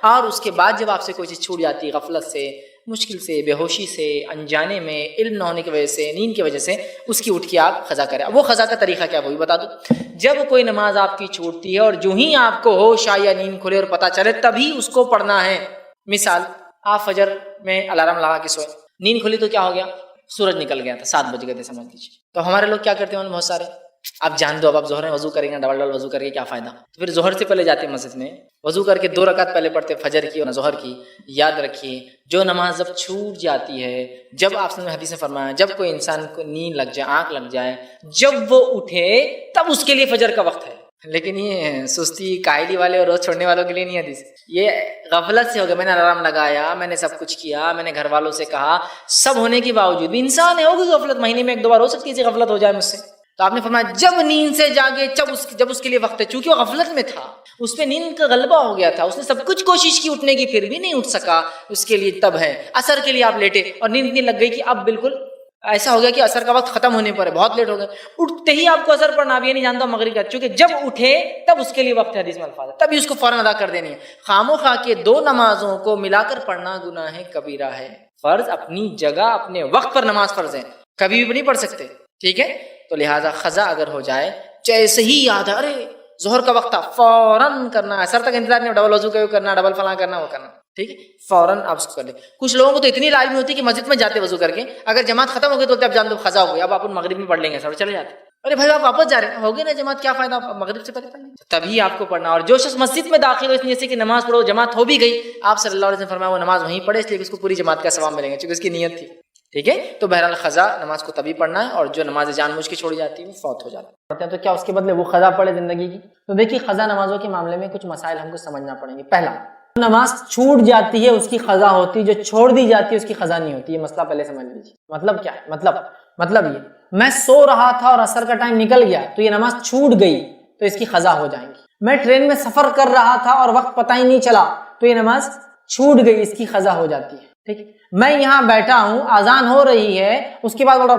اور اس کے بعد جب آپ سے کوئی چیز چھوٹ جاتی ہے غفلت سے، مشکل سے، بے ہوشی سے، انجانے میں، علم نہ ہونے کی وجہ سے، نیند کی وجہ سے، اس کی اٹھ کے آپ قضا کریں۔ وہ قضا کا طریقہ کیا وہ بھی بتا دوں۔ جب کوئی نماز آپ کی چھوٹتی ہے اور جو ہی آپ کو ہوش آئے یا نیند کھلے اور پتہ چلے تبھی اس کو پڑھنا ہے۔ مثال، آپ فجر میں الارم لگا کے سوئے، نیند کھلی تو کیا ہو گیا؟ سورج نکل گیا تھا، 7 بج گئے تھے سمجھ لیجیے۔ تو ہمارے لوگ کیا کرتے ہیں بہت سارے، آپ جان دو اب آپ ظہر میں وضو کریں گے، ڈبل وضو کر کے کیا فائدہ؟ تو پھر ظہر سے پہلے جاتے ہیں مسجد میں، وضو کر کے 2 رکعت پہلے پڑھتے فجر کی اور ظہر کی۔ یاد رکھیے جو نماز جب چھوٹ جاتی ہے، جب آپ نے حدیث میں فرمایا جب کوئی انسان کو نیند لگ جائے، آنکھ لگ جائے، جب وہ اٹھے تب اس کے لیے فجر کا وقت ہے۔ لیکن یہ سستی کاہلی والے اور روز چھوڑنے والوں کے لیے نہیں حدیث، یہ غفلت سے ہو گیا۔ میں نے الارم لگایا، میں نے سب کچھ کیا، میں نے گھر والوں سے کہا، سب ہونے کے باوجود بھی انسان ہے، ہوگی غفلت، مہینے میں 1-2 بار ہو سکتی ہے غفلت ہو جائے مجھ سے۔ تو آپ نے فرمایا جب نیند سے جاگے جب اس کے لیے وقت ہے، چونکہ وہ غفلت میں تھا، اس پہ نیند کا غلبہ ہو گیا تھا، اس نے سب کچھ کوشش کی اٹھنے کی پھر بھی نہیں اٹھ سکا، اس کے لیے تب ہے۔ عصر کے لیے آپ لیٹے اور نیند اتنی لگ گئی کہ اب بالکل ایسا ہو گیا کہ عصر کا وقت ختم ہونے پر ہے، بہت لیٹ ہو گئے، اٹھتے ہی آپ کو عصر پڑھنا، اب یہ نہیں جانتا مغرب کا، چونکہ جب اٹھے تب اس کے لیے وقت ہے، حدیث میں الفاظ ہے، تبھی اس کو فوراً ادا کر دینی ہے۔ خاموخواہ کے 2 نمازوں کو ملا کر پڑھنا گناہ کبیرہ ہے۔ فرض اپنی جگہ اپنے وقت پر نماز فرض ہے، کبھی بھی نہیں پڑھ سکتے، ٹھیک ہے؟ تو لہٰذا قضا اگر ہو جائے، جیسے ہی یاد ہے ارے ظہر کا وقت تھا، فوراً کرنا، عصر تک انتظار نہیں، ڈبل وضو کرنا، ڈبل فلاں کرنا، وہ کرنا، ٹھیک ہے؟ فوراً آپ اس کو کر لیں۔ کچھ لوگوں کو تو اتنی لازمی ہوتی ہے کہ مسجد میں جاتے وضو کر کے، اگر جماعت ختم ہو گئی تو اب جان دو قضا ہو گئی، اب آپ مغرب میں پڑھ لیں گے، سر چلے جاتے، ارے بھائی آپ واپس جا رہے ہیں، ہو گئے نا جماعت، کیا فائدہ مغرب سے پہلے پڑھ لیں، تبھی آپ کو پڑھنا۔ اور جو شخص مسجد میں داخل ہو اس نیت سے کہ نماز پڑھو، جماعت ہو بھی گئی، آپ صلی اللہ علیہ وسلم فرمایا وہ نماز وہیں پڑھے، اس لیے اس کو پوری جماعت کا ثواب ملے گا، چونکہ اس کی نیت تھی، ٹھیک ہے؟ تو بہرحال قضا نماز کو تبھی پڑھنا ہے، اور جو نماز جان بوجھ کے چھوڑی جاتی ہے وہ فوت ہو جاتی ہے، تو کیا اس کے بدلے وہ قضا پڑھے زندگی کی؟ تو دیکھیے قضا نمازوں کے معاملے میں کچھ مسائل ہم کو سمجھنا پڑیں گے۔ پہلا، نماز چھوٹ جاتی ہے اس کی قضا ہوتی، جو چھوڑ دی جاتی ہے اس کی قضا نہیں ہوتی، یہ مسئلہ پہلے سمجھ لیجیے۔ مطلب کیا ہے؟ مطلب یہ میں سو رہا تھا اور عصر کا ٹائم نکل گیا تو یہ نماز چھوٹ گئی تو اس کی قضا ہو جائیں گی۔ میں ٹرین میں سفر کر رہا تھا اور وقت پتہ ہی نہیں چلا تو یہ نماز چھوٹ گئی، اس کی قضا ہو جاتی ہے، ٹھیک ہے؟ میں یہاں بیٹھا ہوں، اذان ہو رہی ہے، اس کے بعد بڑا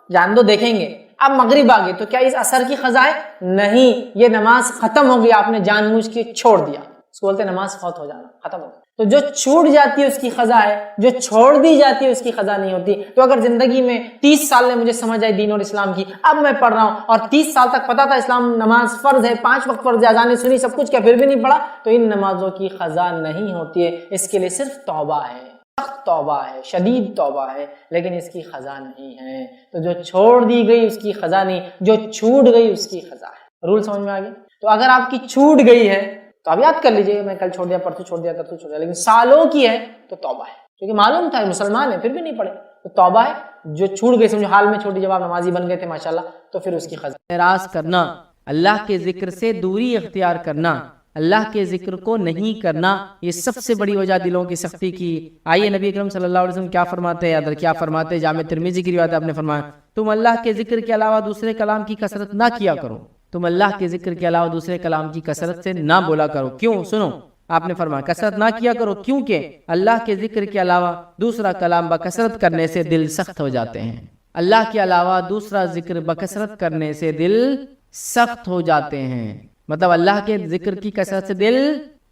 جان دو دیکھیں گے اب مغرب آ گئی تو کیا اس عصر کی قضا ہے؟ نہیں، یہ نماز ختم ہو گئی، آپ نے جان بوجھ کے چھوڑ دیا، اس کو بولتے ہیں نماز فوت ہو جانا، ختم ہو گئی۔ تو جو چھوٹ جاتی ہے اس کی قضا ہے، جو چھوڑ دی جاتی ہے اس کی قضا نہیں ہوتی۔ تو اگر زندگی میں 30 سال میں مجھے سمجھ آئی دین اور اسلام کی، اب میں پڑھ رہا ہوں اور 30 سال تک پتا تھا اسلام نماز فرض ہے، 5 وقت فرض ہے، اذانیں سنی، سب کچھ کیا، پھر بھی نہیں پڑھا، تو ان نمازوں کی قضا نہیں ہوتی ہے، اس کے لیے صرف توبہ ہے، سخت توبہ ہے، شدید توبہ ہے، لیکن اس کی قضا نہیں ہے۔ تو جو چھوڑ دی گئی اس کی قضا نہیں، جو چھوٹ گئی اس کی قضا ہے۔ رول سمجھ میں آ گیا؟ تو اگر آپ کی چھوٹ گئی ہے تو آپ یاد کر لیجئے میں کل چھوڑ دیا، پرسوں چھوڑ دیا، ترسوں چھوڑ دیا، لیکن سالوں کی ہے تو توبہ ہے، کیونکہ معلوم تھا مسلمان ہے پھر بھی نہیں پڑھے، تو توبہ ہے۔ جو چھوٹ گئی سمجھو حال میں چھوٹی، جب آپ نمازی بن گئے تھے ماشاءاللہ، تو پھر اس کی قضا۔ اعراض کرنا، اللہ کے ذکر سے دوری اختیار کرنا، اللہ کے ذکر کو نہیں کرنا، یہ سب سے بڑی وجہ دلوں کی سختی کی۔ آئیے نبی اکرم صلی اللہ علیہ وسلم کیا فرماتے ہیں، کیا فرماتے ہیں، جامع ترمذی کی روایت آپ نے فرمایا تم اللہ کے ذکر کے علاوہ دوسرے کلام کی کثرت نہ کیا کرو، تم اللہ کے ذکر کے علاوہ دوسرے کلام کی کثرت سے نہ بولا کرو۔ کیوں؟ سنو، آپ نے فرمایا کثرت نہ کیا کرو، کیونکہ اللہ کے ذکر کے علاوہ دوسرا کلام بکثرت کرنے سے دل سخت ہو جاتے ہیں۔ اللہ کے علاوہ دوسرا ذکر بکثرت کرنے سے دل سخت ہو جاتے ہیں، مطلب اللہ کے ذکر کی کثرت سے دل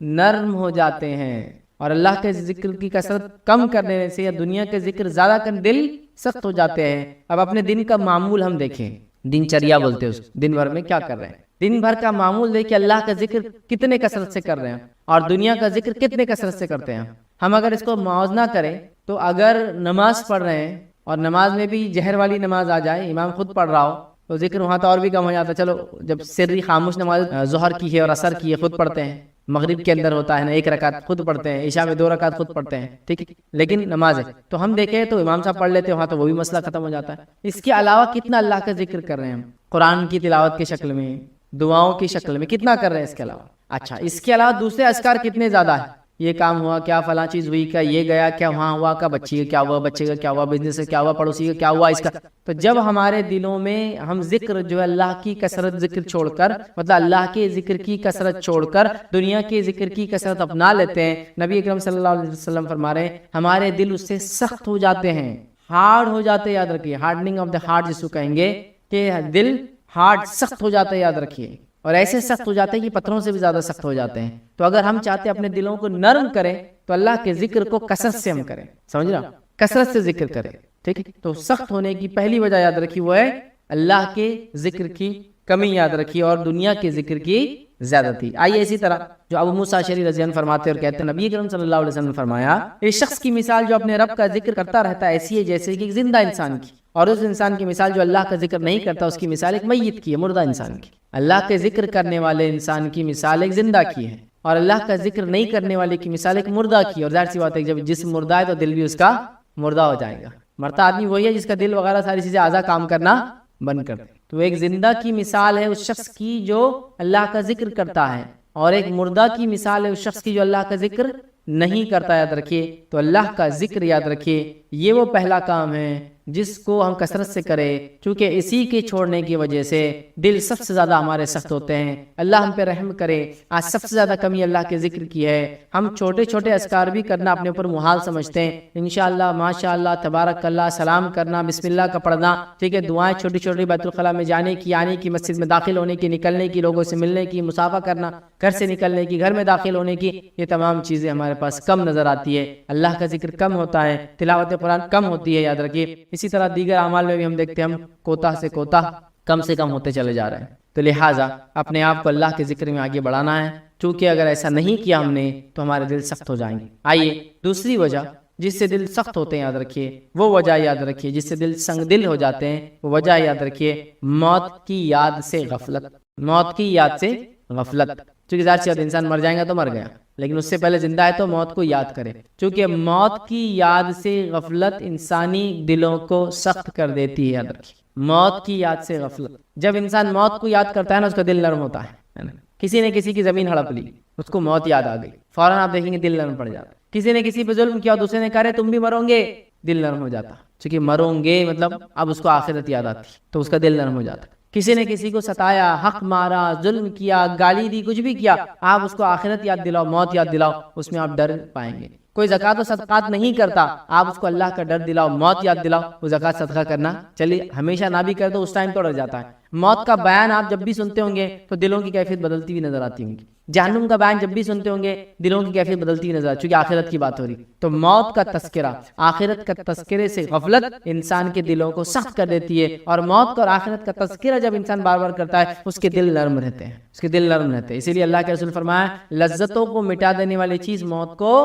نرم ہو جاتے ہیں، اور اللہ کے ذکر کی کثرت کم کرنے سے یا دنیا کے ذکر زیادہ کرنے دل سخت ہو جاتے ہیں۔ اب اپنے دن کا معمول ہم دیکھیں، دن چریا بولتے ہیں، دن بھر میں کیا کر رہے ہیں، دن بھر کا معمول دیکھ کہ اللہ کا ذکر کتنے کثرت سے کر رہے ہیں اور دنیا کا ذکر کتنے کثرت سے کرتے ہیں۔ ہم اگر اس کو موازنہ کریں تو اگر نماز پڑھ رہے ہیں اور نماز میں بھی جہر والی نماز آ جائے، امام خود پڑھ رہا ہو تو ذکر وہاں تو اور بھی کم ہو جاتا ہے۔ چلو جب سری خاموش نماز ظہر کی ہے اور عصر کی ہے خود پڑھتے ہیں، مغرب کے اندر ہوتا ہے نا 1 رکعت خود پڑھتے ہیں، عشاء میں 2 رکعت خود پڑھتے ہیں، ٹھیک ہے، لیکن نماز ہے تو ہم دیکھیں تو امام صاحب پڑھ لیتے ہیں وہاں تو وہ بھی مسئلہ ختم ہو جاتا ہے۔ اس کے علاوہ کتنا اللہ کا ذکر کر رہے ہیں ہم، قرآن کی تلاوت کی شکل میں، دعاؤں کی شکل میں کتنا کر رہے ہیں اس کے علاوہ۔ اچھا، اس کے علاوہ دوسرے اذکار کتنے زیادہ ہیں، یہ کام ہوا کیا، فلاں چیز ہوئی کیا، یہ گیا کیا، وہاں ہوا کیا، بچی کا کیا ہوا، بچے کا کیا ہوا، بزنس کا کیا ہوا، پڑوسی کا کیا ہوا، اس کا۔ تو جب ہمارے دلوں میں ہم ذکر جو ہے اللہ کی کثرت ذکر چھوڑ کر، مطلب اللہ کے ذکر کی کثرت چھوڑ کر دنیا کے ذکر کی کثرت اپنا لیتے ہیں، نبی اکرم صلی اللہ علیہ وسلم فرما رہے ہیں ہمارے دل اس سے سخت ہو جاتے ہیں، ہارڈ ہو جاتے ہیں۔ یاد رکھیے، ہارڈننگ آف دا ہارٹ جس کو کہیں گے کہ دل ہارڈ سخت ہو جاتا ہے، یاد رکھیے اور ایسے سخت ہو جاتے ہیں کہ پتھروں سے بھی زیادہ سخت ہو جاتے ہیں. تو اگر ہم چاہتے ہیں اپنے دلوں کو نرم کریں تو اللہ کے ذکر کو کثرت سے ہم کریں. سمجھ رہا؟ کثرت سے ذکر کریں. ٹھیک ہے. تو سخت ہونے کی پہلی وجہ یاد رکھی وہ ہے اللہ کے ذکر کی کمی یاد رکھی اور دنیا کے ذکر کی زیادتی. آئیے اسی طرح جو ابو موسیٰ اشعری رضی اللہ عنہ فرماتے اور کہتے ہیں نبی کریم صلی اللہ علیہ وسلم نے فرمایا اس شخص کی مثال جو اپنے رب کا ذکر کرتا رہتا ہے ایسی ہے جیسے کہ ایک زندہ انسان کی، اور اس انسان کی مثال جو اللہ کا ذکر نہیں کرتا اس کی مثال ایک میت کی ہے، مردہ انسان کی. اللہ کے ذکر کرنے والے انسان کی مثال ایک زندہ کی ہے اور اللہ کا ذکر نہیں کرنے والے کی مثال ایک مردہ کی ہے. اور ظاہر سی بات ہے جب جسم مردہ ہے تو دل بھی اس کا مردہ ہو جائے گا. مرتا آدمی وہی ہے جس کا دل وغیرہ ساری چیزیں اعضاء کام کرنا بند کر دیں. تو ایک زندہ کی مثال ہے اس شخص کی جو اللہ کا ذکر کرتا ہے، اور ایک مردہ کی مثال ہے اس شخص کی جو اللہ کا ذکر نہیں کرتا. یاد رکھیے تو اللہ کا ذکر یاد رکھیے یہ وہ پہلا کام ہے جس کو ہم کثرت سے کریں، چونکہ اسی کے چھوڑنے کی وجہ سے دل سب سے زیادہ ہمارے سخت ہوتے ہیں. اللہ ہم پہ رحم کرے. آج سب سے زیادہ کمی اللہ کے ذکر کی ہے. ہم چھوٹے چھوٹے اذکار بھی کرنا اپنے اوپر محال سمجھتے ہیں. انشاءاللہ ماشاءاللہ تبارک اللہ، سلام کرنا، بسم اللہ کا پڑھنا، ٹھیک ہے، دعائیں چھوٹی چھوٹی بیت الخلاء میں جانے کی، آنے کی، مسجد میں داخل ہونے کی، نکلنے کی، لوگوں سے ملنے کی، مصافحہ کرنا، گھر سے نکلنے کی، گھر میں داخل ہونے کی، یہ تمام چیزیں ہمارے پاس کم نظر آتی ہے. اللہ کا ذکر کم ہوتا ہے، تلاوت قرآن کم ہوتی ہے. یاد رکھیے اسی طرح دیگر اعمال میں بھی ہم دیکھتے ہیں ہم کوتاہ سے کوتاہ کم سے کم ہوتے چلے جا رہے ہیں. تو لہٰذا اپنے آپ کو اللہ کے ذکر میں آگے بڑھانا ہے، چونکہ اگر ایسا نہیں کیا ہم نے تو ہمارے دل سخت ہو جائیں گے. آئیے دوسری وجہ جس سے دل سخت ہوتے ہیں یاد رکھیے وہ وجہ یاد رکھیے، جس سے دل سنگ دل ہو جاتے ہیں وہ وجہ یاد رکھیے موت کی یاد سے غفلت. موت کی یاد سے غفلت. چونکہ ظاہر سی بات انسان مر جائے گا تو مر گیا، لیکن اس سے پہلے زندہ ہے تو موت کو یاد کرے، چونکہ موت کی یاد سے غفلت انسانی دلوں کو سخت کر دیتی ہے. یاد رکھیے موت کی یاد سے غفلت. جب انسان موت کو یاد کرتا ہے نا اس کا دل نرم ہوتا ہے. کسی نے کسی کی زمین ہڑپ لی، اس کو موت یاد آ گئی، فوراً آپ دیکھیں گے دل نرم پڑ جاتا. کسی نے کسی پہ ظلم کیا، دوسرے نے کہا رہے تم بھی مرو گے، دل نرم ہو جاتا. چونکہ مرو گے مطلب اب اس کو آخرت یاد آتی تو اس کا دل نرم ہو جاتا. کسی نے کسی کو ستایا، حق مارا، ظلم کیا، گالی دی، کچھ بھی کیا، آپ اس کو آخرت یاد دلاؤ، موت یاد دلاؤ، اس میں آپ ڈر پائیں گے. کوئی زکوٰۃ و صدقات نہیں کرتا، آپ اس کو اللہ کا ڈر دلاؤ، موت یاد دلاؤ، وہ زکوٰۃ صدقہ کرنا چلیے ہمیشہ نہ بھی کر دو، اس ٹائم تو ڈر جاتا ہے. موت کا بیان آپ جب بھی سنتے ہوں گے تو دلوں کی کیفیت بدلتی ہوئی نظر آتی ہوں گی. جہنم کا بیان جب بھی سنتے ہوں گے دلوں کی کیفیت بدلتی ہوئی نظر آتی، چونکہ آخرت کی بات ہو رہی. تو موت کا تذکرہ، آخرت کا تذکرے سے غفلت انسان کے دلوں کو سخت کر دیتی ہے. اور موت کا اور آخرت کا تذکرہ جب انسان بار بار کرتا ہے اس کے دل نرم رہتے ہیں، اس کے دل نرم رہتے ہیں. اسی لیے اللہ کے رسول فرمایا لذتوں کو مٹا دینے والی چیز موت کو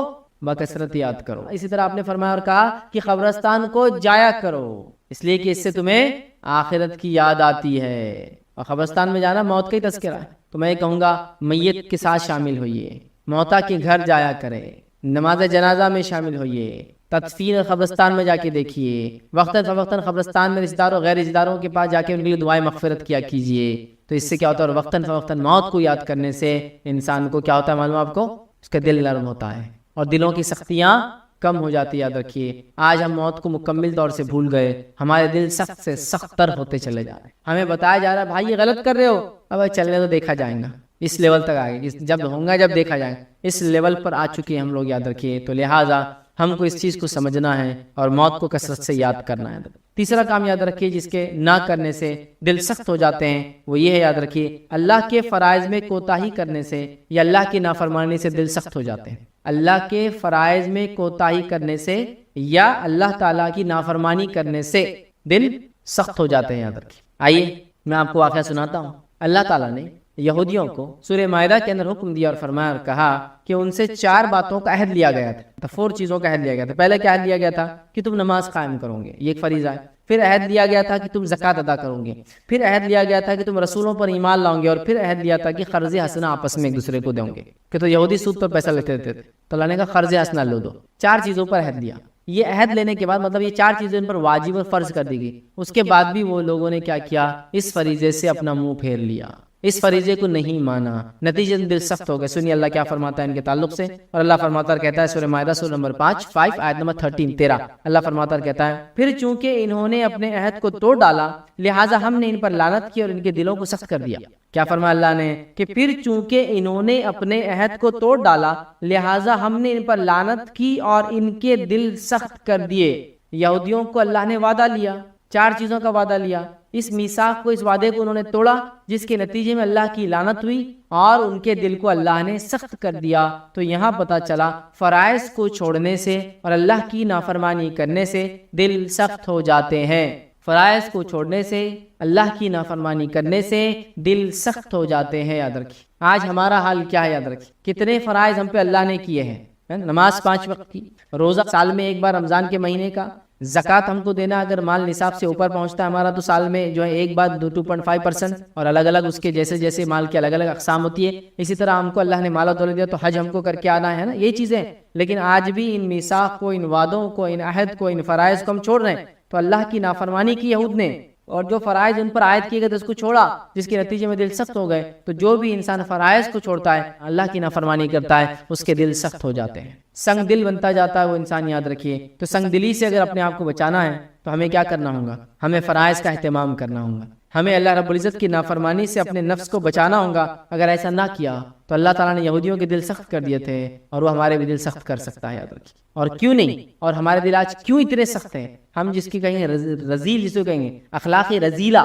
بکثرت یاد کرو. اسی طرح آپ نے فرمایا اور کہا کہ قبرستان کو جایا کرو، اس لیے کہ اس سے تمہیں آخرت کی یاد آتی ہے. اور قبرستان میں جانا موت کا ہی تذکرہ ہے. تو میں کہوں گا میت کے ساتھ شامل ہوئیے، موتا کے گھر جایا کرے، نماز جنازہ میں شامل ہوئیے، تدفین قبرستان میں جا کے دیکھیے، وقتاً فوقتاً قبرستان میں رشتہ داروں غیر رشتہ داروں کے پاس جا کے ان کے لیے دعائیں مغفرت کیا کیجیے. تو اس سے کیا ہوتا ہے، اور وقتاً فوقتاً موت کو یاد کرنے سے انسان کو کیا ہوتا ہے معلوم آپ کو، اس کا دل نرم ہوتا ہے اور دلوں کی سختیاں کم ہو جاتی. یاد رکھیے آج ہم موت کو مکمل طور سے بھول گئے، ہمارے دل سخت سے سخت تر ہوتے چلے جا رہے ہیں. ہمیں بتایا جا رہا ہے بھائی یہ غلط کر رہے ہو، اب چلنے تو دیکھا جائے گا. اس لیول تک آگے جب ہوں گا جب دیکھا جائے گا، اس لیول پر آ چکے ہیں ہم لوگ. یاد رکھیے تو لہٰذا ہم کو اس چیز کو سمجھنا ہے اور موت کو کثرت سے یاد کرنا ہے. تیسرا کام یاد رکھیے جس کے نہ کرنے سے دل سخت ہو جاتے ہیں وہ یہ ہے، یاد رکھیے اللہ کے فرائض میں کوتاہی کرنے سے یا اللہ کی نافرمانی سے دل سخت ہو جاتے ہیں. اللہ کے فرائض میں کوتاہی کرنے سے یا اللہ تعالیٰ کی نافرمانی کرنے سے دل سخت ہو جاتے ہیں. یاد رکھیے آئیے میں آپ کو واقعہ سناتا ہوں. اللہ تعالیٰ نے یہودیوں کو سورہ مائدہ کے اندر حکم دیا اور فرمایا اور کہا کہ ان سے 4 باتوں کا عہد لیا گیا تھا. 4 چیزوں کا عہد لیا گیا تھا. پہلے کیا عہد لیا گیا تھا کہ تم نماز قائم کرو گے، یہ ایک فریضہ ہے. پھر عہد لیا گیا تھا کہ تم زکوٰۃ ادا کرو گے. پھر عہد لیا گیا تھا کہ تم رسولوں پر ایمان لاؤ گے. اور پھر عہد لیا تھا کہ قرض حسنہ آپس میں ایک دوسرے کو دو گے. کہ تو یہودی سود پر پیسہ لیتے تھے تو اللہ نے کہا قرض حسنہ لو دو. 4 چیزوں پر عہد لیا. یہ عہد لینے کے بعد مطلب یہ 4 چیزیں ان پر واجب اور فرض کر دی گئی. اس کے بعد بھی وہ لوگوں نے کیا کیا، اس فریضے سے اپنا منہ پھیر لیا، اس فریضے کو نہیں مانا. نتیجے دل سخت ہو گئے. سنیے اللہ کیا فرماتا ہے ان کے تعلق سے. اور اللہ فرماتا ہے کہتا ہے سورہ مائدہ سورہ نمبر 5 آیت نمبر 13 اللہ فرماتا ہے کہتا ہے پھر چونکہ انہوں نے اپنے عہد کو توڑ ڈالا لہٰذا ہم نے ان پر لعنت کی اور ان کے دلوں کو سخت کر دیا. کیا فرمایا اللہ نے کہ پھر چونکہ انہوں نے اپنے عہد کو توڑ ڈالا لہٰذا ہم نے ان پر لعنت کی اور ان کے دل سخت کر دیے. یہودیوں کو اللہ نے وعدہ لیا، 4 چیزوں کا وعدہ لیا اس میثاق کو, اس وعدے کو انہوں نے توڑا, جس کے نتیجے میں اللہ کی لعنت ہوئی اور ان کے دل کو اللہ نے سخت کر دیا. تو یہاں پتہ چلا فرائض کو چھوڑنے سے اور اللہ کی نافرمانی کرنے سے دل سخت ہو جاتے ہیں. فرائض کو چھوڑنے سے, اللہ کی نافرمانی کرنے سے دل سخت ہو جاتے ہیں. یاد رکھیے آج ہمارا حال کیا ہے, یاد رکھیے کتنے فرائض ہم پہ اللہ نے کیے ہیں. نماز 5 وقت کی, روزہ سال میں ایک بار رمضان کے مہینے کا, زکوٰۃ ہم کو دینا اگر مال نصاب سے اوپر پہنچتا ہے ہمارا تو سال میں جو ہے ایک بار 2.5%, اور الگ الگ اس کے جیسے جیسے مال کے الگ الگ اقسام ہوتی ہے. اسی طرح ہم کو اللہ نے مال و دولت دیا تو حج ہم کو کر کے آنا ہے نا, یہ چیزیں. لیکن آج بھی ان میثاق کو, ان وعدوں کو, ان عہد کو, ان فرائض کو ہم چھوڑ رہے ہیں. تو اللہ کی نافرمانی کی یہود نے, اور جو فرائض ان پر عائد کیے گئے تھے اس کو چھوڑا, جس کے نتیجے میں دل سخت ہو گئے. تو جو بھی انسان فرائض کو چھوڑتا ہے, اللہ کی نافرمانی کرتا ہے, اس کے دل سخت ہو جاتے ہیں, سنگ دل بنتا جاتا ہے وہ انسان. یاد رکھیے, تو سنگ دلی سے اگر اپنے آپ کو بچانا ہے تو ہمیں کیا کرنا ہوگا, ہمیں فرائض کا اہتمام کرنا ہوگا. ہمیں اللہ رب العزت کی نافرمانی سے اپنے نفس کو بچانا ہوگا. اگر ایسا نہ کیا تو اللہ تعالیٰ نے یہودیوں کے دل سخت کر دیے تھے, اور وہ ہمارے بھی دل سخت کر سکتا ہے. یاد رکھیے. اور کیوں نہیں, اور ہمارے دل آج کیوں اتنے سخت ہیں, ہم جس کی کہیں گے رزیل, جس کو کہیں گے اخلاقی رزیلہ,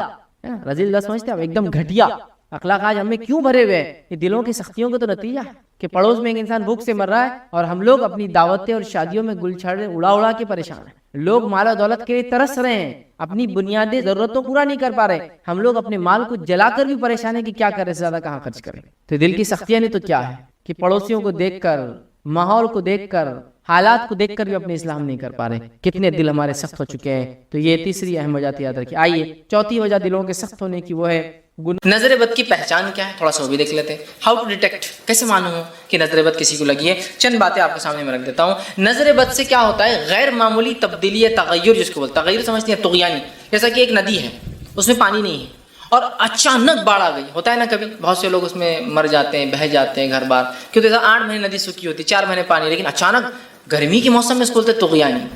رزیل سمجھتے ہیں ایک دم گھٹیا اخلاق آج ہم میں کیوں بھرے ہوئے ہیں. یہ دلوں کی سختیوں کا تو نتیجہ ہے کہ پڑوس میں ایک انسان بھوک سے مر رہا ہے اور ہم لوگ اپنی دعوتیں اور شادیوں میں گل چھڑ اڑا اڑا کے پریشان ہیں. لوگ مال و دولت کے لیے ترس رہے ہیں, اپنی بنیادی ضرورتوں پورا نہیں کر پا رہے. ہم لوگ اپنے مال کو جلا کر بھی پریشان ہیں کہ کیا کریں, زیادہ کہاں خرچ کریں. تو دل کی سختیاں نہیں تو کیا ہے کہ پڑوسیوں کو دیکھ کر, ماحول کو دیکھ کر, حالات کو دیکھ کر بھی اپنے اسلام نہیں کر پا رہے. کتنے دل ہمارے سخت ہو چکے ہیں. تو یہ تیسری اہم وجہ یاد رکھیے. آئیے چوتھی وجہ دلوں کے سخت ہونے کی, وہ ہے نظر بد کی پہچان کیا ہے, تھوڑا سا وہ بھی دیکھ لیتے ہیں. ہاؤ ٹو ڈیٹیکٹ, کیسے معلوم ہو کہ نظر بد کسی کو لگی ہے. چند باتیں آپ کے سامنے میں رکھ دیتا ہوں. نظر بد سے کیا ہوتا ہے, غیر معمولی تبدیلی یا تغیر, جس کو بولتے ہیں تغیر سمجھتے ہیں, طغیانی. جیسا کہ ایک ندی ہے, اس میں پانی نہیں ہے اور اچانک باڑھ آ گئی. ہوتا ہے نا کبھی, بہت سے لوگ اس میں مر جاتے ہیں, بہہ جاتے ہیں گھر بار. کیونکہ 8 مہینے ندی سوکھی ہوتی, 4 مہینے پانی, لیکن اچانک گرمی کے موسم میں اس کو بولتے ہیں طغیانی.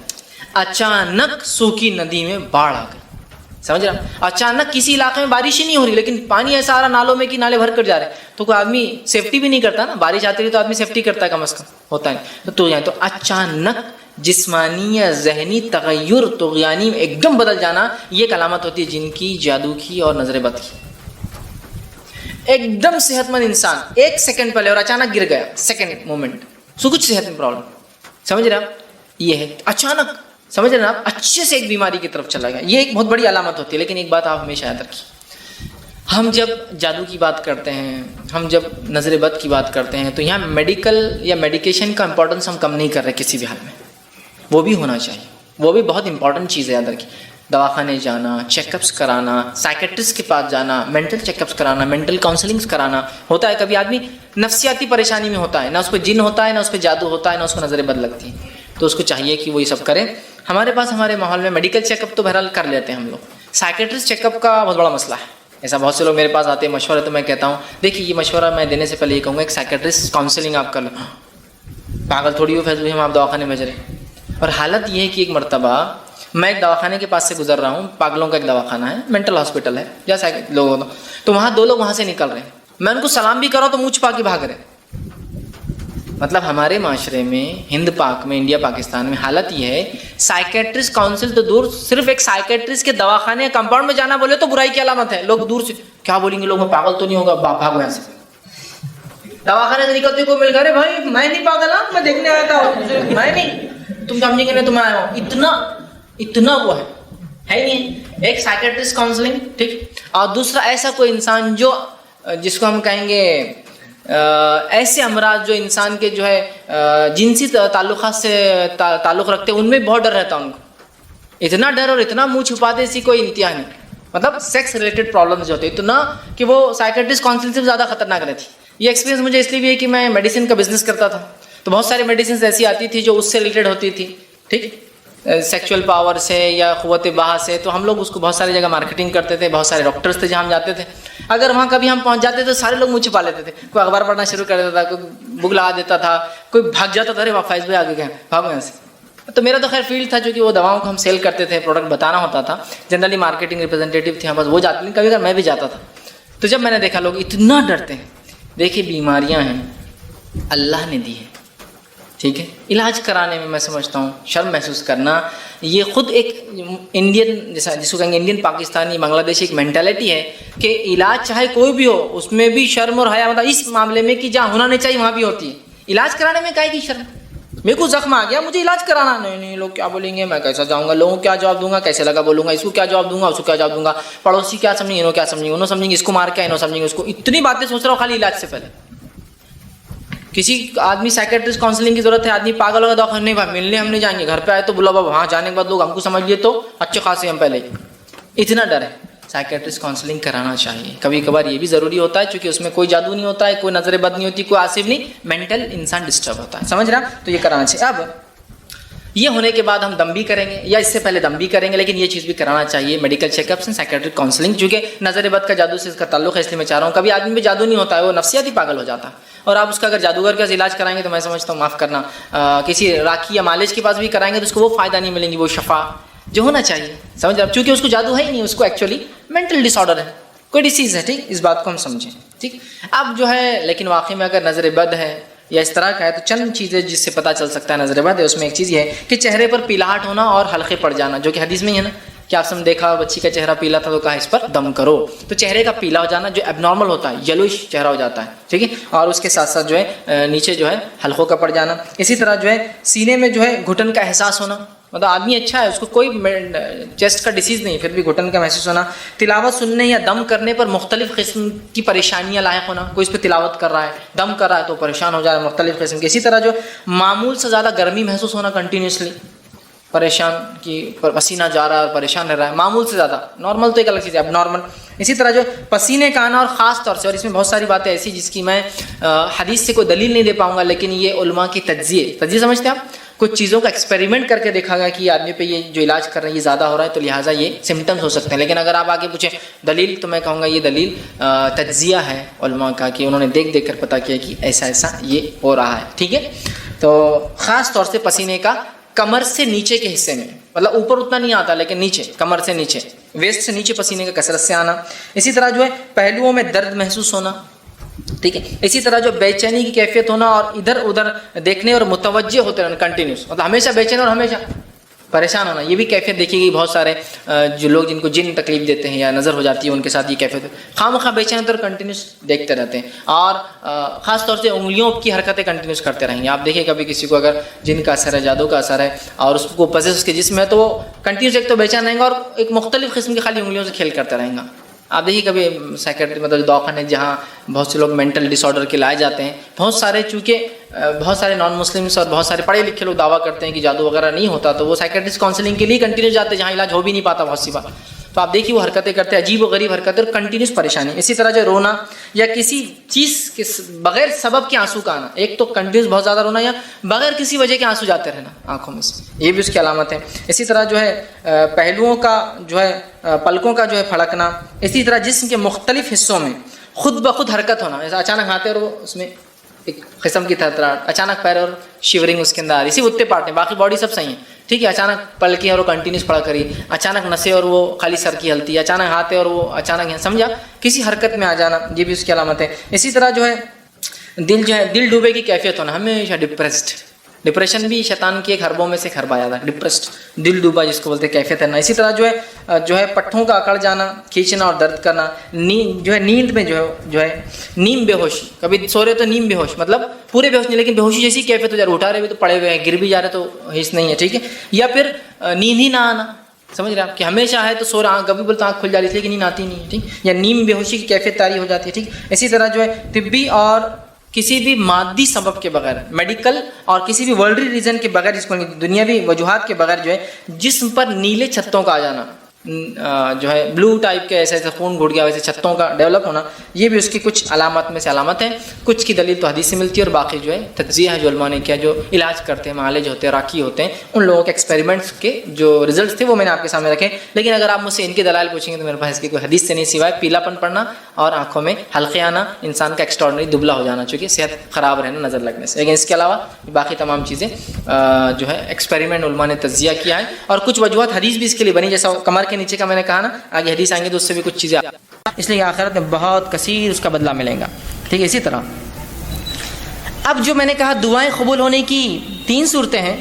اچانک سوکھی ندی میں باڑھ آ گئی, سمجھ رہا. اچانک کسی علاقے میں بارش ہی نہیں ہو رہی, لیکن پانی ایسا آ رہا نالوں میں کہ نالے بھر کر جا رہے ہیں. تو کوئی آدمی سیفٹی بھی نہیں کرتا نا, بارش آتی رہی تو آدمی سیفٹی کرتا ہے کم از کم, ہوتا ہے. تو اچانک جسمانی یا ذہنی تغیر, طغیانی میں ایک دم بدل جانا, یہ ایک علامت ہوتی ہے جن کی, جادو کی اور نظر بد کی. ایک دم صحت مند انسان 1 سیکنڈ پہلے اور اچانک گر گیا, سیکنڈ مومنٹ, سو کچھ صحت میں پرابلم, سمجھ رہے آپ. یہ ہے اچانک, سمجھ رہے نا آپ, اچھے سے ایک بیماری کی طرف چلا گیا. یہ ایک بہت بڑی علامت ہوتی ہے. لیکن ایک بات آپ ہمیشہ یاد رکھیے, ہم جب جادو کی بات کرتے ہیں, ہم جب نظر بد کی بات کرتے ہیں, تو یہاں میڈیکل یا میڈیکیشن کا امپورٹنس ہم کم نہیں کر رہے کسی بھی حال میں. وہ بھی ہونا چاہیے, وہ بھی بہت امپورٹنٹ چیز ہے. یاد رکھیے, دواخانے جانا, چیک اپس کرانا, سائیکٹرسٹ کے پاس جانا, مینٹل چیک اپس کرانا, مینٹل کاؤنسلنگس کرانا. ہوتا ہے کبھی آدمی نفسیاتی پریشانی میں ہوتا ہے, نہ اس پہ جن ہوتا ہے, نہ اس پہ جادو ہوتا ہے, نہ اس کو نظر بد لگتی ہے. تو اس کو چاہیے کہ وہ یہ سب کرے. ہمارے پاس ہمارے ماحول میں میڈیکل چیک اپ تو بہرحال کر لیتے ہیں ہم لوگ. سائیکٹرسٹ چیک اپ کا بہت بڑا مسئلہ ہے. ایسا بہت سے لوگ میرے پاس آتے ہیں مشورہ, تو میں کہتا ہوں دیکھیے یہ مشورہ میں دینے سے پہلے یہ کہوں گا, ایک سائیکٹرسٹ کاؤنسلنگ آپ کر لو. پاگل تھوڑی ہو فیصلے ہم آپ دواخانے بھیج رہے ہیں. اور حالت یہ ہے کہ ایک مرتبہ میں ایک دواخانے کے پاس سے گزر رہا ہوں, پاگلوں کا ایک دواخانہ ہے, مینٹل ہاسپٹل ہے یا لوگ, تو وہاں 2 لوگ وہاں سے نکل رہے ہیں. میں ان کو سلام بھی کرا تو منہ چھپا کے بھاگ رہے. مطلب ہمارے معاشرے میں, ہند پاک میں, انڈیا پاکستان میں حالت یہ ہے, سائیکیٹرسٹ کاؤنسل تو دور, صرف ایک سائیکیٹرسٹ کے دواخانے کمپاؤنڈ میں جانا بولے تو برائی کی علامت ہے. لوگ دور سے کیا بولیں گے, لوگ میں پاگل تو نہیں ہوگا, بھاگو یہاں سے. دواخانے سے نکلتے کو مل گئے, بھائی میں نہیں پاگل ہوں, میں دیکھنے آیا تھا, میں نہیں, تم سمجھیں گے نہیں تو میں آیا ہوں. اتنا وہ ہے نہیں. ایک سائیکیٹرسٹ کاؤنسلنگ, ٹھیک. اور دوسرا ایسا کوئی انسان جو, جس کو ہم کہیں گے ایسے امراض جو انسان کے جو ہے جنسی تعلقات سے تعلق رکھتے ہیں, ان میں بہت ڈر رہتا ہے ان کو. اتنا ڈر اور اتنا منہ چھپاتے اسی کوئی انتہا نہیں. مطلب سیکس ریلیٹڈ پرابلمز جو ہوتے ہیں اتنا کہ وہ سائیکیٹرسٹ کاؤنسلنگ سے زیادہ خطرناک رہتی. یہ ایکسپیرینس مجھے اس لیے بھی ہے کہ میں میڈیسن کا بزنس کرتا تھا, تو بہت ساری میڈیسنز ایسی آتی تھی جو اس سے ریلیٹڈ ہوتی تھی, ٹھیک, سیکچوئل پاور سے یا قوت بہا سے. تو ہم لوگ اس کو بہت ساری جگہ مارکیٹنگ کرتے تھے, بہت سارے ڈاکٹرس تھے جہاں ہم جاتے تھے. اگر وہاں کبھی ہم پہنچ جاتے تو سارے لوگ منہ چھپا لیتے تھے. کوئی اخبار پڑھنا شروع کر دیتا تھا, کوئی بک لگا دیتا تھا, کوئی بھاگ جاتا تھا, ارے فائز بھائی آگے گئے, بھاگو یہاں سے. تو میرا تو خیر فیلڈ تھا, چونکہ وہ دواؤں کو ہم سیل کرتے تھے, پروڈکٹ بتانا ہوتا تھا. جنرلی مارکیٹنگ ریپرزینٹیو تھے بس, وہ جاتے ہیں. کبھی کبھی میں بھی جاتا تھا. تو جب میں نے دیکھا لوگ اتنا ڈرتے ہیں, دیکھیے بیماریاں ہیں اللہ نے دی ہے, ٹھیک ہے. علاج کرانے میں میں سمجھتا ہوں شرم محسوس کرنا یہ خود ایک انڈین جس کو کہیں گے انڈین پاکستانی بنگلہ دیشی ایک مینٹالٹی ہے کہ علاج چاہے کوئی بھی ہو اس میں بھی شرم اور حیا، مطلب اس معاملے میں کہ جہاں ہونا نہیں چاہیے وہاں بھی ہوتی ہے. علاج کرانے میں کائے کی شرم؟ میرے کو زخم آ گیا مجھے علاج کرانا، نہیں لوگ کیا بولیں گے، میں کیسا جاؤں گا، لوگوں کو کیا جواب دوں گا، کیسے لگا بولوں گا، اس کو کیا جواب دوں گا، اس کو کیا جواب دوں گا، پڑوسی کیا سمجھیں گے، انہوں کیا سمجھیں گے، انہوں سمجھیں گے اس کو مار کے انہوں سمجھیں گے اس کو. اتنی باتیں سوچ رہا ہوں خالی علاج سے پہلے. کسی آدمی سائیکیٹرسٹ کاؤنسلنگ کی ضرورت ہے، آدمی پاگل ہوگا دواخانے نہیں بھائی ملنے ہم نہیں جائیں گے، گھر پہ آئے تو بولا بابا وہاں جانے کے بعد لوگ ہم کو سمجھ لیے تو اچھے خاصے ہم پہلے ہی. اتنا ڈر ہے. سائیکیٹرسٹ کاؤنسلنگ کرانا چاہیے. کبھی کبھار یہ بھی ضروری ہوتا ہے چونکہ اس میں کوئی جادو نہیں ہوتا ہے، کوئی نظر بد نہیں ہوتی، کوئی آصف نہیں، مینٹل انسان ڈسٹرب ہوتا ہے. سمجھ رہا؟ تو یہ کرانا چاہیے. اب یہ ہونے کے بعد ہم دم بھی کریں گے یا اس سے پہلے دم بھی کریں گے، لیکن یہ چیز بھی کرانا چاہیے، medical check ups psychiatric counselling. چونکہ نظر بد کا جادو سے اس کا تعلق ہے، اس لیے میں چاہ رہا ہوں. کبھی آدمی میں جادو نہیں ہوتا ہے، وہ نفسیاتی پاگل ہو جاتا ہے، اور آپ اس کا اگر جادوگر کا علاج کرائیں گے تو میں سمجھتا ہوں معاف کرنا کسی راکھی یا مالج کے پاس بھی کرائیں گے تو اس کو وہ فائدہ نہیں ملیں گی، وہ شفا جو ہونا چاہیے. سمجھ رہے؟ چونکہ اس کو جادو ہے ہی نہیں، اس کو ایکچولی مینٹل ڈس آرڈر ہے، کوئی ڈیسیز ہے. ٹھیک، اس بات کو ہم سمجھیں. ٹھیک. اب جو ہے لیکن واقعی میں اگر نظر بد ہے یا اس طرح کا ہے تو چند چیزیں جس سے پتہ چل سکتا ہے نظر بد ہے. اس میں ایک چیز یہ ہے کہ چہرے پر پیلاہٹ ہونا اور حلقے پڑ جانا، جو کہ حدیث میں ہی ہے نا کہ آپ نے دیکھا بچی کا چہرہ پیلا تھا تو کہا اس پر دم کرو. تو چہرے کا پیلا ہو جانا جو اب نارمل ہوتا ہے، یلوش چہرہ ہو جاتا ہے. ٹھیک ہے. اور اس کے ساتھ ساتھ جو ہے نیچے جو ہے حلقوں کا پڑ جانا. اسی طرح جو ہے سینے میں جو ہے گھٹن کا احساس ہونا، مطلب آدمی اچھا ہے اس کو کوئی چیسٹ کا ڈیسیز نہیں پھر بھی گھٹن کا محسوس ہونا. تلاوت سننے یا دم کرنے پر مختلف قسم کی پریشانیاں لاحق ہونا، کوئی اس پہ تلاوت کر رہا ہے دم کر رہا ہے تو پریشان ہو جائے مختلف قسم کی. اسی طرح جو معمول سے زیادہ گرمی محسوس ہونا، کنٹینیوسلی پریشان کی پسینہ جا رہا ہے اور پریشان رہ رہا ہے معمول سے زیادہ. نارمل تو ایک الگ چیز ہے، اب نارمل. اسی طرح جو پسینے کا آنا، اور خاص طور سے، اور اس میں بہت ساری باتیں ایسی جس کی میں حدیث سے کوئی دلیل نہیں دے پاؤں گا، لیکن یہ علماء کی تجزیے سمجھتے ہیں آپ، کچھ چیزوں کا ایکسپیریمنٹ کر کے دیکھا گیا کہ یہ آدمی پہ یہ جو علاج کر رہے ہیں یہ زیادہ ہو رہا ہے تو لہٰذا یہ سمٹمس ہو سکتے ہیں. لیکن اگر آپ آگے پوچھیں دلیل تو میں کہوں گا یہ دلیل تجزیہ ہے علماء کا کہ انہوں نے دیکھ کر پتہ کیا کہ ایسا یہ ہو رہا ہے. ٹھیک ہے. تو خاص طور سے پسینے کا کمر سے نیچے کے حصے میں، مطلب اوپر اتنا نہیں آتا لیکن نیچے، کمر سے نیچے، ویسٹ سے نیچے پسینے کا کثرت سے آنا. اسی طرح جو ہے پہلوؤں میں درد محسوس ہونا. ٹھیک ہے. اسی طرح جو بے چینی کی کیفیت ہونا اور ادھر ادھر دیکھنے اور متوجہ ہوتے رہنا کنٹینیوس، مطلب ہمیشہ بے چین اور ہمیشہ پریشان ہونا. یہ بھی کیفیت دیکھی گئی بہت سارے جو لوگ جن کو جن تکلیف دیتے ہیں یا نظر ہو جاتی ہے ان کے ساتھ یہ کیفیت خواہ بے چین اور کنٹینیوس دیکھتے رہتے ہیں. اور خاص طور سے انگلیوں کی حرکتیں کنٹینیوس کرتے رہیں گے. آپ دیکھیں کبھی کسی کو اگر جن کا اثر ہے، جادو کا اثر ہے اور اس کو پسے اس کے جسم ہے تو وہ کنٹینیوس ایک تو بے چین رہیں گا اور ایک مختلف قسم کی خالی انگلیوں سے کھیل کرتے رہیں گا. آپ دیکھیے کبھی سائیکیٹری مطلب دواخانے جہاں بہت سے لوگ مینٹل ڈس آرڈر کے لائے جاتے ہیں، بہت سارے چونکہ بہت سارے نان مسلمس اور بہت سارے پڑھے لکھے لوگ دعویٰ کرتے ہیں کہ جادو وغیرہ نہیں ہوتا تو وہ سائیکیٹرسٹ کاؤنسلنگ کے لیے کنٹینیو جاتے ہیں جہاں علاج ہو بھی نہیں پاتا بہت سی بات. تو آپ دیکھیے وہ حرکتیں کرتے ہیں، عجیب و غریب حرکتیں اور کنٹینیوس پریشانی. اسی طرح جو رونا یا کسی چیز کے بغیر سبب کے آنسو کا آنا، ایک تو کنٹینیوس بہت زیادہ رونا یا بغیر کسی وجہ کے آنسو جاتے رہنا آنکھوں میں سے، یہ بھی اس کی علامت ہے. اسی طرح جو ہے پہلوؤں کا جو ہے پلکوں کا جو ہے پھڑکنا. اسی طرح جسم کے مختلف حصوں میں خود بخود حرکت ہونا، جیسا اچانک ہاتھیں اور وہ اس میں ایک قسم کی تھرتھراہٹ، اچانک پیر اور شیورنگ اس کے اندر آ رہی، صرف اتنے پارٹ ہیں باقی باڈی سب صحیح ہے. ٹھیک ہے. اچانک پلکیں اور وہ کنٹینیوس پڑا کری، اچانک نسیں اور وہ خالی سر کی ہلتی، اچانک ہاتھیں اور وہ اچانک سمجھا کسی حرکت میں آ جانا، یہ بھی اس کی علامت ہے. اسی طرح جو ہے دل ڈوبے کی کیفیت ہونا، ہمیشہ ڈپریشن بھی شیطان کی ایک حربوں میں سے ایک حربہ آیا تھا، ڈپریسڈ، دل ڈوبا جس کو بولتے ہیں کیفیت ہے نا. اسی طرح جو ہے پٹھوں کا اکڑ جانا، کھینچنا اور درد کرنا. نیند میں جو ہے نیم بے ہوشی، کبھی سو رہے تو نیم بے ہوش، مطلب پورے بے ہوش نہیں لیکن بے ہوشی جیسی کیفیت ہو جا رہی، اٹھا رہے بھی تو پڑے ہوئے ہیں، گر بھی جا رہے تو حص نہیں ہے. ٹھیک ہے. یا پھر نیند ہی نہ آنا، سمجھ رہے آپ کہ ہمیشہ ہے تو سو رہا، کبھی بولتے آنکھ کھل جا رہی ہے لیکن نیند آتی نہیں ہے. ٹھیک. یا نیم بے ہوشی کی کیفیت طاری ہو جاتی ہے. ٹھیک. اسی طرح جو ہے طبی اور کسی بھی مادی سبب کے بغیر، میڈیکل اور کسی بھی ورلڈلی ریزن کے بغیر، جس کو دنیاوی وجوہات کے بغیر جو ہے جسم پر نیلے چھتوں کا آ جانا، جو ہے بلو ٹائپ کے ایسے خون گھٹ گیا ویسے چھتوں کا ڈیولپ ہونا، یہ بھی اس کی کچھ علامات میں سے علامت ہے. کچھ کی دلیل تو حدیث سے ملتی ہے اور باقی جو ہے تجزیہ ہے جو علماء نے کیا، جو علاج کرتے ہیں، معالج ہوتے ہیں، راکی ہوتے ہیں، ان لوگوں کے ایکسپیریمنٹس کے جو ریزلٹس تھے وہ میں نے آپ کے سامنے رکھے. لیکن اگر آپ مجھ سے ان کے دلائل پوچھیں گے تو میرے پاس اس کی کوئی حدیث سے نہیں سوائے پیلا پن پڑنا اور آنکھوں میں حلقے آنا، انسان کا ایکسٹراڈنری دبلا ہو جانا چونکہ صحت خراب رہنا نظر لگنے سے. لیکن اس کے علاوہ باقی تمام چیزیں جو ہے ایکسپیریمنٹ علماء نے تجزیہ کیا ہے اور کچھ وجوہات حدیث بھی اس کے لیے بنی، جیسا کمر کے نیچے کا میں نے کہا نا، آگے حدیث آئیں گے تو اس سے بھی کچھ چیزیں، اس لیے آخرت میں بہت کثیر اس کا بدلہ ملے گا. ٹھیک ہے. اسی طرح اب جو میں نے کہا دعائیں قبول ہونے کی تین صورتیں ہیں،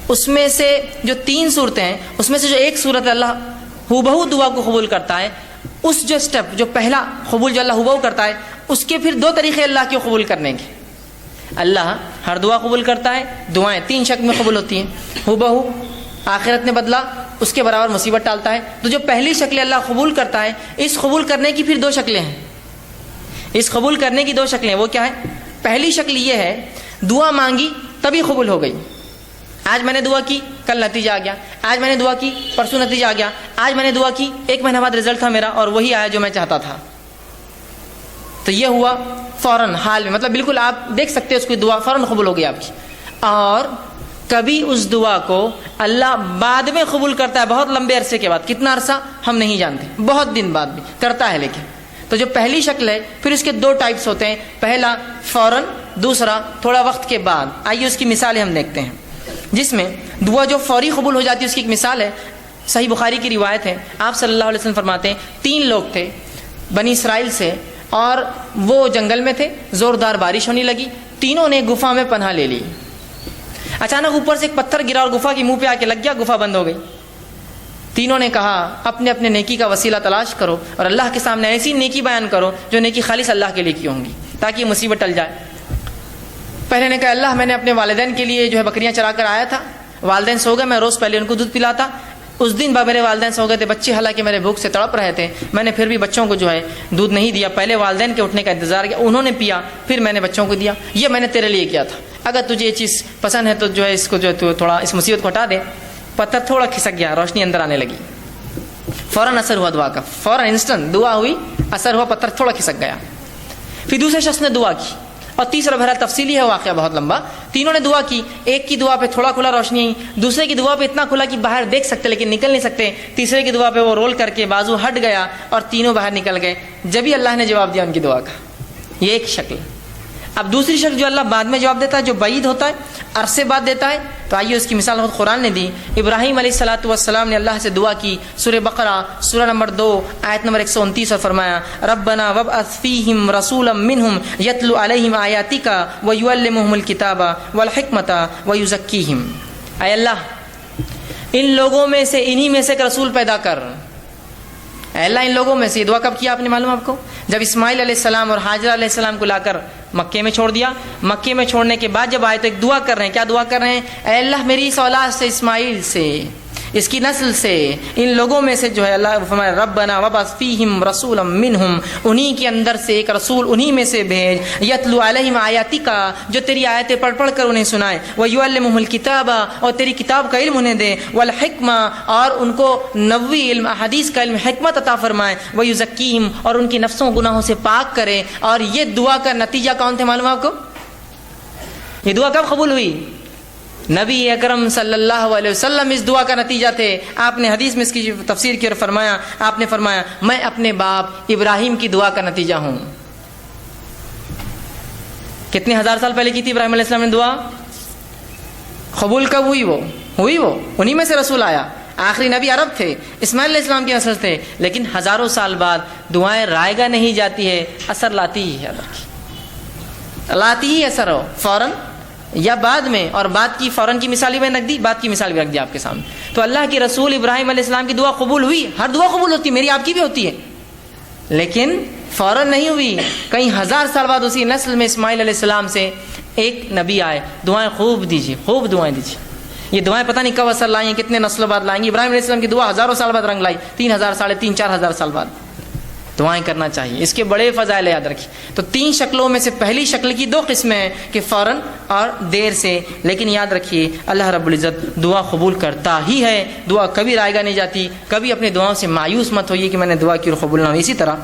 اس میں سے جو تین صورتیں ہیں اس میں سے جو ایک صورت اللہ ہو بہو دعا کو قبول کرتا ہے، اس جو سٹیپ جو پہلا قبول جو اللہ ہو بہو کرتا ہے، اس کے پھر دو طریقے اللہ کے قبول کرنے کے۔ اللہ ہر دعا قبول کرتا ہے، دعائیں تین شکل میں قبول ہوتی ہیں، ہو بہو آخرت میں بدلہ اس کے برابر مصیبت ٹالتا ہے۔ تو جو پہلی شکل اللہ قبول کرتا ہے، اس قبول کرنے کی پھر دو شکلیں ہیں، اس قبول کرنے کی دو شکلیں، وہ کیا ہے؟ پہلی شکل یہ ہے دعا مانگی تبھی قبول ہو گئی، آج میں نے دعا کی کل نتیجہ آ گیا، آج میں نے دعا کی پرسوں نتیجہ آ گیا، آج میں نے دعا کی 1 مہینہ بعد رزلٹ تھا میرا اور وہی آیا جو میں چاہتا تھا۔ تو یہ ہوا فوراً حال میں، مطلب بالکل آپ دیکھ سکتے ہیں اس کی دعا فوراً قبول ہو گئی آپ کی۔ اور کبھی اس دعا کو اللہ بعد میں قبول کرتا ہے، بہت لمبے عرصے کے بعد، کتنا عرصہ ہم نہیں جانتے، بہت دن بعد بھی کرتا ہے لیکن۔ تو جو پہلی شکل ہے پھر اس کے دو ٹائپس ہوتے ہیں، پہلا فوراً، دوسرا تھوڑا وقت کے بعد۔ آئیے اس کی مثالیں ہم دیکھتے ہیں، جس میں دعا جو فوری قبول ہو جاتی ہے اس کی ایک مثال ہے، صحیح بخاری کی روایت ہے، آپ صلی اللہ علیہ وسلم فرماتے ہیں 3 لوگ تھے بنی اسرائیل سے اور وہ جنگل میں تھے، زوردار بارش ہونے لگی، تینوں نے گفا میں پناہ لے لی۔ اچانک اوپر سے ایک پتھر گرا اور گفا کی منہ پہ آ کے لگ گیا، گفا بند ہو گئی۔ تینوں نے کہا اپنے اپنے نیکی کا وسیلہ تلاش کرو اور اللہ کے سامنے ایسی نیکی بیان کرو جو نیکی خالص اللہ کے لیے کی ہوں گی تاکہ یہ مصیبت ٹل جائے۔ پہلے نے کہا اللہ میں نے اپنے والدین کے لیے جو ہے بکریاں چرا کر آیا تھا، والدین سو گئے، میں روز پہلے ان کو دودھ پلاتا، اس دن میرے والدین سو گئے تھے، بچے حالانکہ میرے بھوک سے تڑپ رہے تھے، میں نے پھر بھی بچوں کو جو ہے دودھ نہیں دیا، پہلے والدین کے اٹھنے کا انتظار کیا، انہوں نے پیا، پھر میں نے بچوں کو دیا، یہ میں نے تیرے لیے کیا تھا، اگر تجھے یہ چیز پسند ہے تو جو ہے اس کو جو ہے تو تھوڑا اس مصیبت کو ہٹا دے۔ پتھر تھوڑا کھسک گیا، روشنی اندر آنے لگی، فوراً اثر ہوا دعا کا، فوراً انسٹنٹ دعا ہوئی، اثر ہوا، پتھر تھوڑا کھسک گیا۔ پھر دوسرے شخص نے دعا کی، اور تیسرا بہرحال تفصیلی ہے واقعہ بہت لمبا، تینوں نے دعا کی، ایک کی دعا پہ تھوڑا کھلا روشنی آئی، دوسرے کی دعا پہ اتنا کھلا کہ باہر دیکھ سکتے لیکن نکل نہیں سکتے، تیسرے کی دعا پہ وہ رول کر کے بازو ہٹ گیا اور تینوں باہر نکل گئے، جبھی اللہ نے جواب دیا ان کی دعا کا۔ یہ ایک شکل۔ اب دوسری شکل جو اللہ بعد میں جواب دیتا ہے، جو بعید ہوتا ہے، عرصے بعد دیتا ہے، تو آئیے اس کی مثال خود قرآن نے دی۔ ابراہیم علیہ الصلوۃ والسلام نے اللہ سے دعا کی، سورہ بقرہ سورہ نمبر 2 آیت نمبر 129 اور فرمایا ربنا وابعث فیہم رسولا منہم یتلو علیہم آیاتک ویعلمہم الکتاب والحکمۃ ویزکیہم۔ اے اللہ ان لوگوں میں سے انہی میں سے ایک رسول پیدا کر۔ اے اللہ ان لوگوں میں سے، دعا کب کیا آپ نے معلوم آپ کو؟ جب اسماعیل علیہ السلام اور حاجرہ علیہ السلام کو لا کر مکے میں چھوڑ دیا، مکے میں چھوڑنے کے بعد جب آئے تو ایک دعا کر رہے ہیں، کیا دعا کر رہے ہیں؟ اے اللہ میری اس اولاد سے، اسماعیل سے، اس کی نسل سے، ان لوگوں میں سے جو ہے اللہ فرمایا ربنا وابعث فیہم رسولا منہم، انہی کے اندر سے ایک رسول انہی میں سے بھیج، یتلو علیہم آیاتک، جو تیری آیتیں پڑھ پڑھ کر انہیں سنائے، ویعلمہم الکتاب، اور تیری کتاب کا علم انہیں دے، والحکمہ، اور ان کو نبوی علم احادیث کا علم حکمت عطا فرمائے، ویزکیہم، اور ان کی نفسوں گناہوں سے پاک کرے۔ اور یہ دعا کا نتیجہ کون تھے معلوم آپ کو؟ یہ دعا کب قبول ہوئی؟ نبی اکرم صلی اللہ علیہ وسلم اس دعا کا نتیجہ تھے۔ آپ نے حدیث میں اس کی تفسیر کی اور فرمایا، آپ نے فرمایا میں اپنے باپ ابراہیم کی دعا کا نتیجہ ہوں۔ کتنے ہزار سال پہلے کی تھی ابراہیم علیہ السلام نے دعا؟ قبول کب ہوئی؟ وہ انہی میں سے رسول آیا، آخری نبی عرب تھے، اسماعیل علیہ السلام کے نسل تھے، لیکن ہزاروں سال بعد دعائیں رائے گاہ نہیں جاتی ہے، اثر لاتی ہی ہے، لاتی ہی اثر ہو فوراً یا بعد میں۔ اور بعد کی فوراً کی مثال بھی میں رکھ دی، بعد کی مثال بھی رکھ دی آپ کے سامنے۔ تو اللہ کے رسول ابراہیم علیہ السلام کی دعا قبول ہوئی، ہر دعا قبول ہوتی ہے، میری آپ کی بھی ہوتی ہے، لیکن فوراً نہیں ہوئی، کئی ہزار سال بعد اسی نسل میں اسماعیل علیہ السلام سے ایک نبی آئے۔ دعائیں خوب دیجیے، خوب دعائیں دیجیے، یہ دعائیں پتہ نہیں کب اثر لائیں گی، کتنے نسلوں بعد لائیں گی۔ ابراہیم علیہ السلام کی دعا ہزاروں سال بعد رنگ لائی، 3000 ساڑھے 3 4 ہزار سال بعد۔ دعائیں کرنا چاہیے، اس کے بڑے فضائل یاد رکھیے۔ تو 3 شکلوں میں سے پہلی شکل کی 2 قسمیں ہیں کہ فوراً اور دیر سے، لیکن یاد رکھیے اللہ رب العزت دعا قبول کرتا ہی ہے، دعا کبھی رائے گاہ نہیں جاتی۔ کبھی اپنی دعاؤں سے مایوس مت ہوئیے کہ میں نے دعا کی اور قبول نہ ہوئی۔ اسی طرح